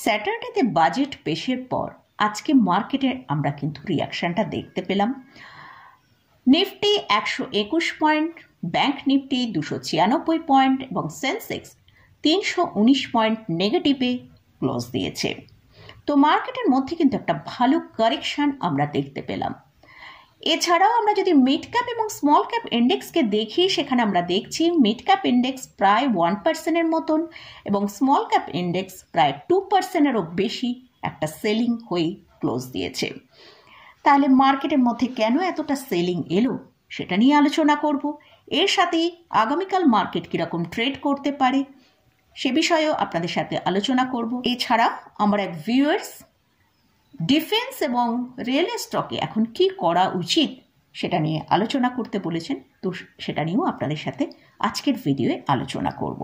স্যাটারডেতে budget পেশের পর আজকে মার্কেটে আমরা কিন্তু রিয়াকশনটা দেখতে পেলাম। Nifty 121 point, bank Nifty 296 point এবং সেন্সেক্স 319 পয়েন্ট নেগেটিভে ক্লোজ দিয়েছে। তো মার্কেটের মধ্যে কিন্তু একটা ভালো কারেকশন আমরা দেখতে পেলাম। এছাড়াও আমরা যদি মিড ক্যাপ এবং স্মল ক্যাপ ইন্ডেক্সকে দেখি, সেখানে আমরা দেখছি মিড ক্যাপ ইন্ডেক্স প্রায় 1%-এর মতন এবং স্মল ক্যাপ ইন্ডেক্স প্রায় 2%-এরও বেশি একটা সেলিং হয়ে ক্লোজ দিয়েছে। তাহলে মার্কেটের মধ্যে কেন এতটা সেলিং এলো সেটা নিয়ে আলোচনা করব। এর সাথেই আগামীকাল মার্কেট কীরকম ট্রেড করতে পারে সে বিষয়েও আপনাদের সাথে আলোচনা করব। এছাড়া আমার এক ভিউয়ার্স ডিফেন্স এবং রেল স্টকে এখন কি করা উচিত সেটা নিয়ে আলোচনা করতে বলেছেন, তো সেটা নিয়েও আপনাদের সাথে আজকের ভিডিওয়ে আলোচনা করব।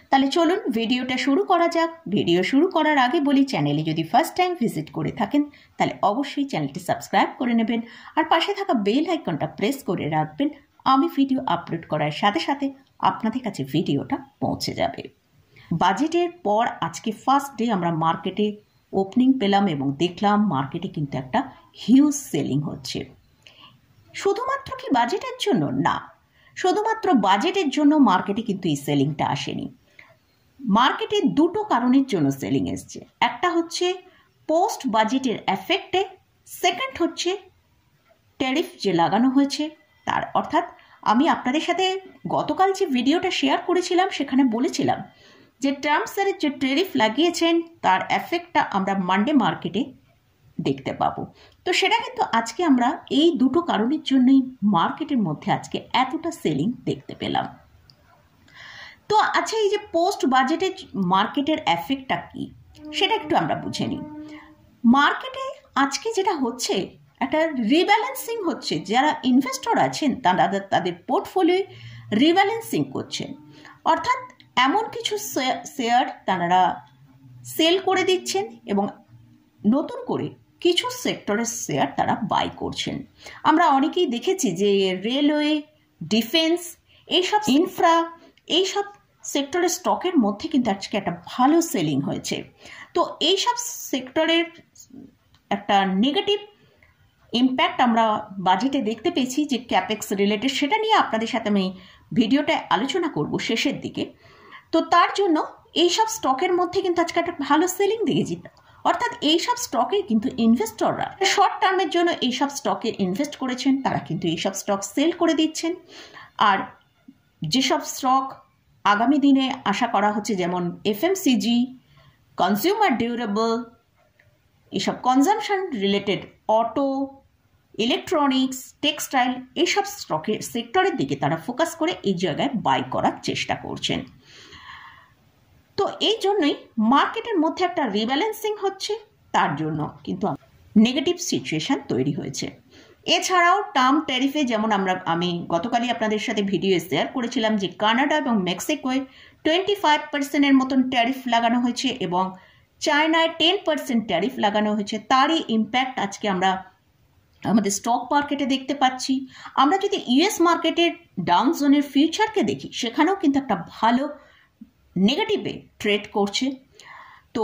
তাহলে চলুন ভিডিওটা শুরু করা যাক। ভিডিও শুরু করার আগে বলি, চ্যানেলে যদি ফার্স্ট টাইম ভিজিট করে থাকেন তাহলে অবশ্যই চ্যানেলটি সাবস্ক্রাইব করে নেবেন আর পাশে থাকা বেল আইকনটা প্রেস করে রাখবেন। আমি ভিডিও আপলোড করার সাথে সাথে আপনাদের কাছে ভিডিওটা পৌঁছে যাবে। বাজেটের পর আজকে ফার্স্ট ডে আমরা মার্কেটে ওপেনিং পেলাম এবং দেখলাম মার্কেটে কিন্তু একটা হিউজ সেলিং হচ্ছে। শুধুমাত্র কি বাজেটের জন্য? না, শুধুমাত্র বাজেটের জন্য মার্কেটে কিন্তু এই সেলিংটা আসেনি। মার্কেটে দুটো কারণের জন্য সেলিং এসছে। একটা হচ্ছে পোস্ট বাজেটের এফেক্টে, সেকেন্ড হচ্ছে ট্যারিফ যে লাগানো হয়েছে তার। অর্থাৎ আমি আপনাদের সাথে গতকাল যে ভিডিওটা শেয়ার করেছিলাম সেখানে বলেছিলাম যে ট্রাম্পের যে ট্যারিফ লাগিয়েছেন তার এফেক্টটা আমরা মানডে মার্কেটে দেখতে পাবো। তো সেটা কিন্তু আজকে আমরা এই দুটো কারণের জন্যই মার্কেটের মধ্যে আজকে এতটা সেলিং দেখতে পেলাম। তো আচ্ছা, এই যে পোস্ট বাজেটের মার্কেটের এফেক্টটা কি সেটা একটু আমরা বুঝে নিই। মার্কেটে আজকে যেটা হচ্ছে একটা রিব্যালেন্সিং হচ্ছে। যারা ইনভেস্টর আছেন তাদের পোর্টফোলিও রিব্যালেন্সিং করছেন, অর্থাৎ এমন কিছু শেয়ার তারা সেল করে দিচ্ছেন এবং নতুন করে কিছু সেক্টরের শেয়ার তারা বাই করছেন। আমরা অনেকেই দেখেছি যে রেলওয়ে, ডিফেন্স, এইসব ইনফ্রা, এইসব সেক্টরের স্টকের মধ্যে কিন্তু আজকে একটা ভালো সেলিং হয়েছে। তো এইসব সেক্টরের একটা নেগেটিভ ইম্প্যাক্ট আমরা বাজেটে দেখতে পেয়েছি যে ক্যাপেক্স রিলেটেড, সেটা নিয়ে আপনাদের সাথে আমি ভিডিওটা আলোচনা করব শেষের দিকে। তো তার জন্য এইসব স্টকের মধ্যে কিন্তু আজকে একটা ভালো সেলিং দেখেছি। অর্থাৎ এইসব স্টকে কিন্তু ইনভেস্টররা শর্ট টার্মের জন্য এইসব স্টকে ইনভেস্ট করেছেন, তারা কিন্তু এইসব স্টক সেল করে দিচ্ছেন। আর যেসব স্টক আগামী দিনে আশা করা হচ্ছে, যেমন এফএমসিজি, কনজিউমার ডিউরেবল, এসব consumption related, auto, electronics, textile, এইসব স্টকের সেক্টরের দিকে তারা ফোকাস করে এই জায়গায় বাই করার চেষ্টা করছেন। তো এই জন্যই মার্কেটের মধ্যে একটা রিব্যালেন্সিং হচ্ছে, তার জন্য কিন্তু নেগেটিভ সিচুয়েশন তৈরি হয়েছে। এছাড়াও টার্ম ট্যারিফে যেমন আমি গতকালই আপনাদের সাথে ভিডিও শেয়ার করেছিলাম যে কানাডা এবং মেক্সিকোয় 25%-এর মতন ট্যারিফ লাগানো হয়েছে এবং চায়নায় 10% ট্যারিফ লাগানো হয়েছে। তারই ইম্প্যাক্ট আজকে আমরা আমাদের স্টক মার্কেটে দেখতে পাচ্ছি। আমরা যদি ইউএস মার্কেটের ডাউন জোনের ফিউচারকে দেখি, সেখানেও কিন্তু একটা ভালো নেগেটিভে ট্রেড করছে। তো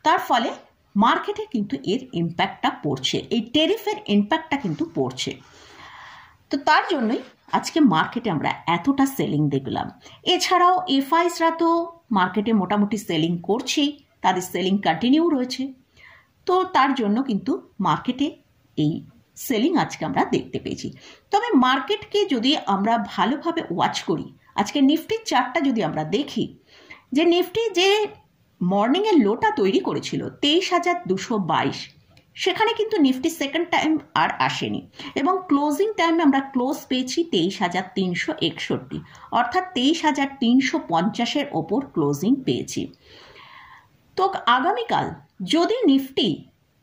তার ফলে মার্কেটে কিন্তু এর ইম্প্যাক্টটা পড়ছে, এই ট্যারিফের ইম্প্যাক্টটা কিন্তু পড়ছে। তো তার জন্যই আজকে মার্কেটে আমরা এতটা সেলিং দেখলাম। এছাড়াও এফআইসরা তো মার্কেটে মোটামুটি সেলিং করছেই, তাদের সেলিং কন্টিনিউ রয়েছে। তো তার জন্য কিন্তু মার্কেটে এই সেলিং আজকে আমরা দেখতে পেয়েছি। তবে মার্কেটকে যদি আমরা ভালোভাবে ওয়াচ করি, আজকে নিফটির চার্টটা যদি আমরা দেখি, যে নিফটি যে মর্নিংয়ের লোটা তৈরি করেছিল 23,222, সেখানে কিন্তু নিফটি সেকেন্ড টাইম আর আসেনি এবং ক্লোজিং টাইমে আমরা ক্লোজ পেয়েছি 23,361, অর্থাৎ 23,350-এর ওপর ক্লোজিং পেয়েছি। তো আগামীকাল যদি নিফটি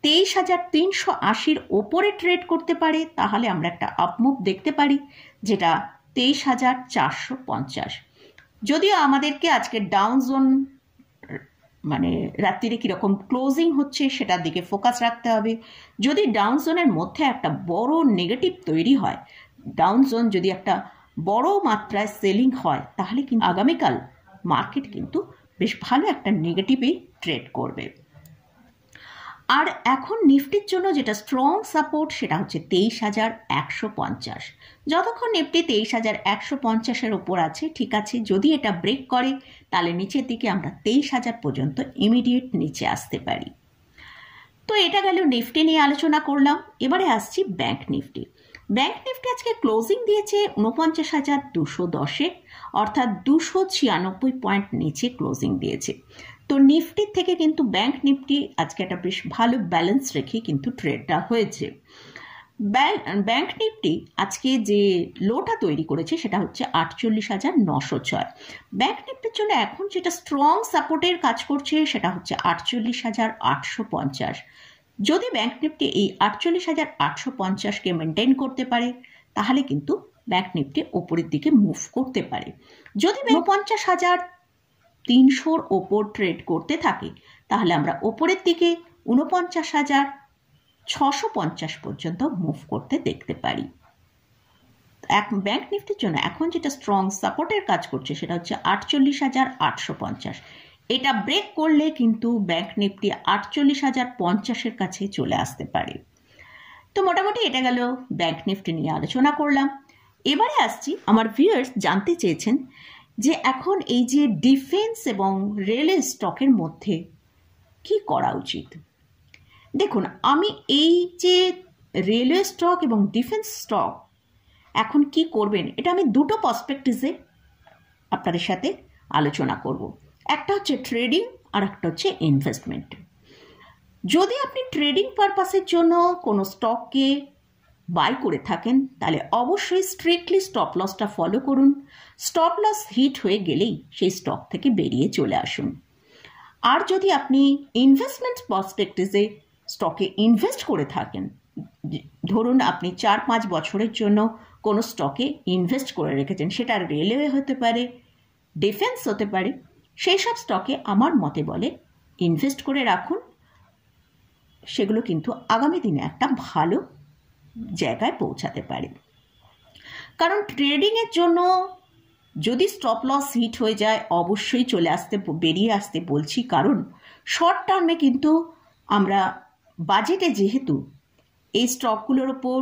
23,380-র ওপরে ট্রেড করতে পারে তাহলে আমরা একটা আপমুভ দেখতে পারি, যেটা 23,450। যদিও আমাদেরকে আজকে ডাউন জোন মানে রাত্রিরে কীরকম ক্লোজিং হচ্ছে সেটার দিকে ফোকাস রাখতে হবে। যদি ডাউন জোনের মধ্যে একটা বড় নেগেটিভ তৈরি হয়, ডাউন জোন যদি একটা বড় মাত্রায় সেলিং হয়, তাহলে কিন্তু আগামীকাল মার্কেট কিন্তু বেশ ভালো একটা নেগেটিভেই ট্রেড করবে। আর এখন নিফটির জন্য যেটা স্ট্রং সাপোর্ট সেটা হচ্ছে 23,150। যতক্ষণ নিফটি 23,150-এর ওপর আছে ঠিক আছে, যদি এটা ব্রেক করে তাহলে নিচের দিকে আমরা 23,000 পর্যন্ত ইমিডিয়েট নিচে আসতে পারি। তো এটা গেল নিফটি নিয়ে আলোচনা করলাম। এবারে আসছি ব্যাংক নিফটি। ব্যাংক নিফটি আজকে ক্লোজিং দিয়েছে 49,210-এ, অর্থাৎ 296 পয়েন্ট নিচে ক্লোজিং দিয়েছে। তো নিফটির থেকে কিন্তু ব্যাংক নিফটি আজকে একটা বেশ ভালো ব্যালেন্স রেখে কিন্তু ট্রেডটা হয়েছে। ব্যাংক নিফটি আজকে যে লোটা তৈরি করেছে সেটা হচ্ছে 48,906। ব্যাংক নিফটির জন্য এখন যেটা স্ট্রং সাপোর্টের কাজ করছে সেটা হচ্ছে 48,850। যদি ব্যাংক নিফটি এই 48,850-কে মেনটেন করতে পারে তাহলে কিন্তু ব্যাংক নিফটি ওপরের দিকে মুভ করতে পারে। যদি 49,300-র ওপর ট্রেড করতে থাকে তাহলে আমরা ওপরের দিকে 49,650 পর্যন্ত মুভ করতে দেখতে পারি। ব্যাংক নিফটির জন্য এখন যেটা স্ট্রং সাপোর্টের কাজ করছে সেটা হচ্ছে 48,850। এটা ব্রেক করলে কিন্তু ব্যাংক নিফটি 48,050-এর কাছে চলে আসতে পারে। তো মোটামুটি এটা গেল ব্যাংক নিফটি নিয়ে আলোচনা করলাম। এবারে আসছি, আমার ভিউয়ার্স জানতে চেয়েছেন যে এখন এই যে ডিফেন্স এবং রেলের স্টকের মধ্যে কি করা উচিত। দেখুন, আমি এই যে রেলওয়ে স্টক এবং ডিফেন্স স্টক এখন কি করবেন এটা আমি দুটো পার্সপেক্টিভে আপনাদের সাথে আলোচনা করব। একটা হচ্ছে ট্রেডিং আর একটা হচ্ছে ইনভেস্টমেন্ট। যদি আপনি ট্রেডিং পারপাসের জন্য কোনো স্টককে বাই করে থাকেন তাহলে অবশ্যই স্ট্রিক্টলি স্টপ লসটা ফলো করুন। স্টপ লস হিট হয়ে গেলেই সেই স্টক থেকে বেরিয়ে চলে আসুন। আর যদি আপনি ইনভেস্টমেন্ট পার্সপেক্টিভে স্টকে ইনভেস্ট করে থাকেন, ধরুন আপনি 4-5 বছরের জন্য কোনো স্টকে ইনভেস্ট করে রেখেছেন, সেটা রেলওয়ে হতে পারে, ডিফেন্স হতে পারে, সেই সব স্টকে আমার মতে বলে ইনভেস্ট করে রাখুন। সেগুলো কিন্তু আগামী দিনে একটা ভালো জায়গায় পৌঁছাতে পারে। কারণ ট্রেডিংয়ের জন্য যদি স্টপ লস হিট হয়ে যায় অবশ্যই বেরিয়ে আসতে বলছি, কারণ শর্ট টার্মে কিন্তু আমরা বাজেটে যেহেতু এই স্টকগুলোর ওপর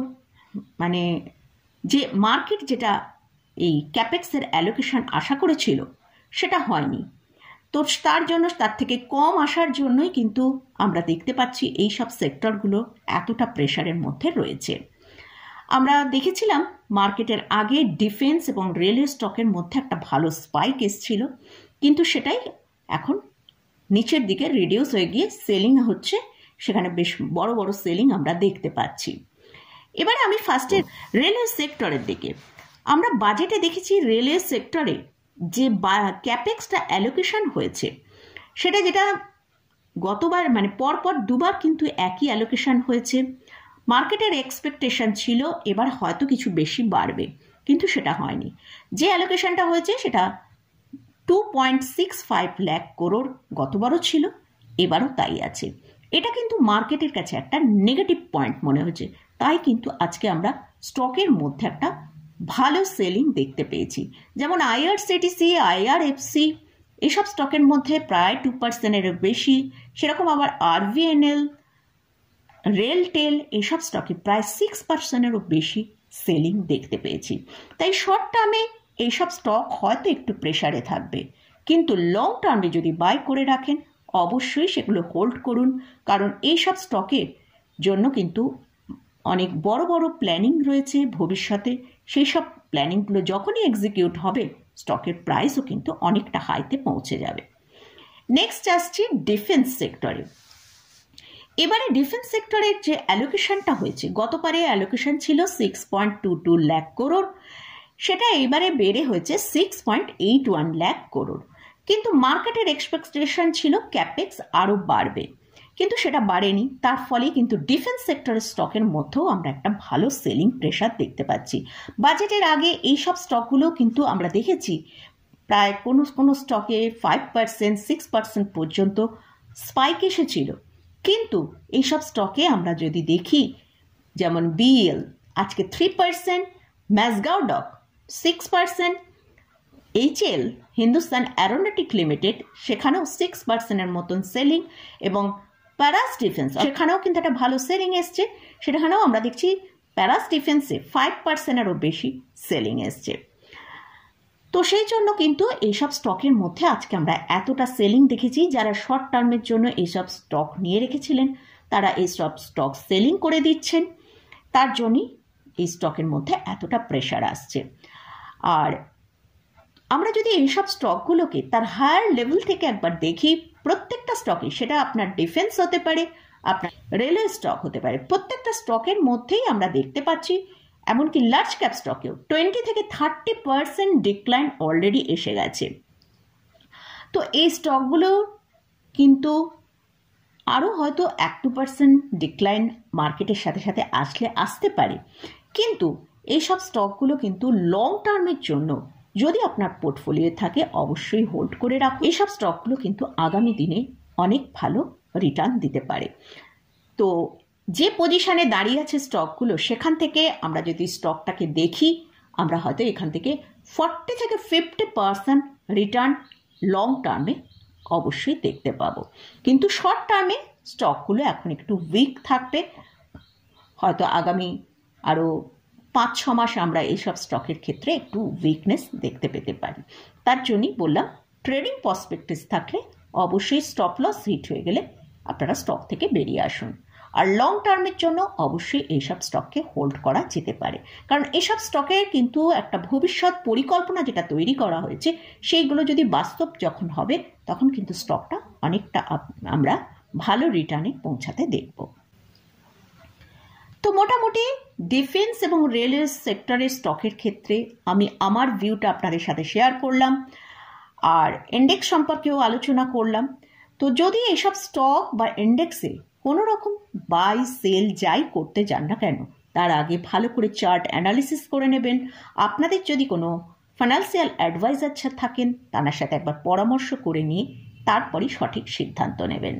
মানে যে মার্কেট যেটা এই ক্যাপেক্সের অ্যালোকেশন আশা করেছিল সেটা হয়নি, তো তার জন্য তার থেকে কম আসার জন্যই কিন্তু আমরা দেখতে পাচ্ছি এই সব সেক্টরগুলো এতটা প্রেশারের মধ্যে রয়েছে। আমরা দেখেছিলাম মার্কেটের আগে ডিফেন্স এবং রেলওয়ে স্টকের মধ্যে একটা ভালো স্পাইক এসেছিল, কিন্তু সেটাই এখন নিচের দিকে রিডিউস হয়ে গিয়ে সেলিং হচ্ছে, সেখানে বেশ বড় বড় সেলিং আমরা দেখতে পাচ্ছি। এবারে আমি ফার্স্টে রেলওয়ে সেক্টরের দিকে, আমরা বাজেটে দেখেছি রেলওয়ে সেক্টরে যে ক্যাপেক্সটা অ্যালোকেশন হয়েছে সেটা যেটা গতবার মানে পরপর দুবার কিন্তু একই অ্যালোকেশন হয়েছে। মার্কেটের এক্সপেকটেশন ছিল এবার হয়তো কিছু বেশি বাড়বে, কিন্তু সেটা হয়নি। যে অ্যালোকেশনটা হয়েছে সেটা 2.65 লাখ করোড় গতবারও ছিল, এবারও তাই আছে। এটা কিন্তু মার্কেটের কাছে একটা নেগেটিভ পয়েন্ট মনে হচ্ছে, তাই কিন্তু আজকে আমরা স্টকের মধ্যে একটা ভালো সেলিং দেখতে পেয়েছি। যেমন আইআরসিটিসি, আইআরএফসি এসব স্টকের মধ্যে প্রায় 2%-এরও বেশি, সেরকম আবার আরভিএনএল, রেলটেল এসব স্টকে প্রায় 6%-এরও বেশি সেলিং দেখতে পেয়েছি। তাই শর্ট টার্মে এইসব স্টক হয়তো একটু প্রেশারে থাকবে, কিন্তু লং টার্মে যদি বাই করে রাখেন অবশ্যই সেগুলো হোল্ড করুন, কারণ এইসব স্টকের জন্য কিন্তু অনেক বড় বড় প্ল্যানিং রয়েছে ভবিষ্যতে। সেই সব প্ল্যানিংগুলো যখনই এক্সিকিউট হবে স্টকের প্রাইসও কিন্তু অনেকটা হাইতে পৌঁছে যাবে। নেক্সট আসছি ডিফেন্স সেক্টরে। এবারে ডিফেন্স সেক্টরের যে অ্যালোকেশনটা হয়েছে, গতবারে অ্যালোকেশন ছিল 6.22 লাখ করোড়, সেটা এবারে বেড়ে হয়েছে 6.81 লাখ করোড়। কিন্তু মার্কেটের এক্সপেকটেশন ছিল ক্যাপেক্স আরও বাড়বে, কিন্তু সেটা বাড়েনি। তার ফলে কিন্তু ডিফেন্স সেক্টরের স্টকের মধ্যেও আমরা একটা ভালো সেলিং প্রেশার দেখতে পাচ্ছি। বাজেটের আগে এইসব স্টকগুলো কিন্তু আমরা দেখেছি প্রায় কোনো স্টকে 5%, 6% পর্যন্ত স্পাইক এসেছিল, কিন্তু এইসব স্টকে আমরা যদি দেখি যেমন বিএল আজকে 3%, Mazagon dock 6%, HL Hindustan Aeronautic Limited সেখানেও 6% মতন সেলিং, এবং প্যারাস ডিফেন্স সেখানেও কিন্তু একটা ভালো সেলিং এসছে। সেখানেও আমরা দেখছি প্যারাস ডিফেন্সে 5%-এরও বেশি সেলিং এসছে। তো সেই জন্য কিন্তু এইসব স্টকের মধ্যে আজকে আমরা এতটা সেলিং দেখেছি। যারা শর্ট টার্মের জন্য এইসব স্টক নিয়ে রেখেছিলেন তারা এইসব স্টক সেলিং করে দিচ্ছেন, তার জন্যই এই স্টকের মধ্যে এতটা প্রেশার আসছে। আর আমরা যদি এইসব স্টকগুলোকে তার হায়ার লেভেল থেকে একবার দেখি, প্রত্যেকটা স্টকে, সেটা আপনার ডিফেন্স হতে পারে, আপনার রেলওয়ে স্টক হতে পারে, প্রত্যেকটা স্টকের মধ্যেই আমরা দেখতে পাচ্ছি, এমনকি লার্জ ক্যাপ স্টকেও 20 থেকে 30% ডিক্লাইন অলরেডি এসে গেছে। তো এই স্টকগুলো কিন্তু আরও হয়তো 1-2% ডিক্লাইন মার্কেটের সাথে সাথে আসতে পারে, কিন্তু এইসব স্টকগুলো কিন্তু লং টার্মের জন্য যদি আপনার পোর্টফোলিও থাকে অবশ্যই হোল্ড করে রাখুন। এইসব স্টকগুলো কিন্তু আগামী দিনে অনেক ভালো রিটার্ন দিতে পারে। তো যে পজিশনে দাঁড়িয়ে আছে স্টকগুলো, সেখান থেকে আমরা যদি স্টকটাকে দেখি, আমরা হয়তো এখান থেকে 40 থেকে 50% রিটার্ন লং টার্মে অবশ্যই দেখতে পাবো। কিন্তু শর্ট টার্মে স্টকগুলো এখন একটু উইক থাকবে, হয়তো আগামী আরও 5-6 মাস আমরা এইসব স্টকের ক্ষেত্রে একটু উইকনেস দেখতে পেতে পারি। তার জন্যই বললাম, ট্রেডিং পার্সপেক্টিভ থাকলে অবশ্যই স্টপ লস হিট হয়ে গেলে আপনারা স্টক থেকে বেরিয়ে আসুন। আর লং টার্মের জন্য অবশ্যই এইসব স্টককে হোল্ড করা যেতে পারে, কারণ এইসব স্টকের কিন্তু একটা ভবিষ্যৎ পরিকল্পনা যেটা তৈরি করা হয়েছে, সেইগুলো যদি বাস্তব যখন হবে তখন কিন্তু স্টকটা অনেকটা আমরা ভালো রিটার্নে পৌঁছাতে দেখব। তো মোটামুটি ডিফেন্স এবং রেলওয়ে সেক্টরের স্টকের ক্ষেত্রে আমি আমার ভিউটা আপনাদের সাথে শেয়ার করলাম, আর ইন্ডেক্স সম্পর্কেও আলোচনা করলাম। তো যদি এইসব স্টক বা ইন্ডেক্সে কোনো রকম বাই সেল যাই করতে যান না কেন, তার আগে ভালো করে চার্ট অ্যানালিসিস করে নেবেন। আপনাদের যদি কোনো ফাইন্যান্সিয়াল অ্যাডভাইজার থাকেন, তার সাথে একবার পরামর্শ করে নিয়ে তারপরই সঠিক সিদ্ধান্ত নেবেন।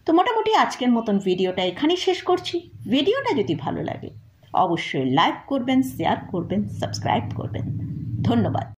তো মোটামুটি আজকের মতন ভিডিওটা এখানেই শেষ করছি। ভিডিওটা যদি ভালো লাগে অবশ্যই লাইক করবেন, শেয়ার করবেন, সাবস্ক্রাইব করবেন। ধন্যবাদ।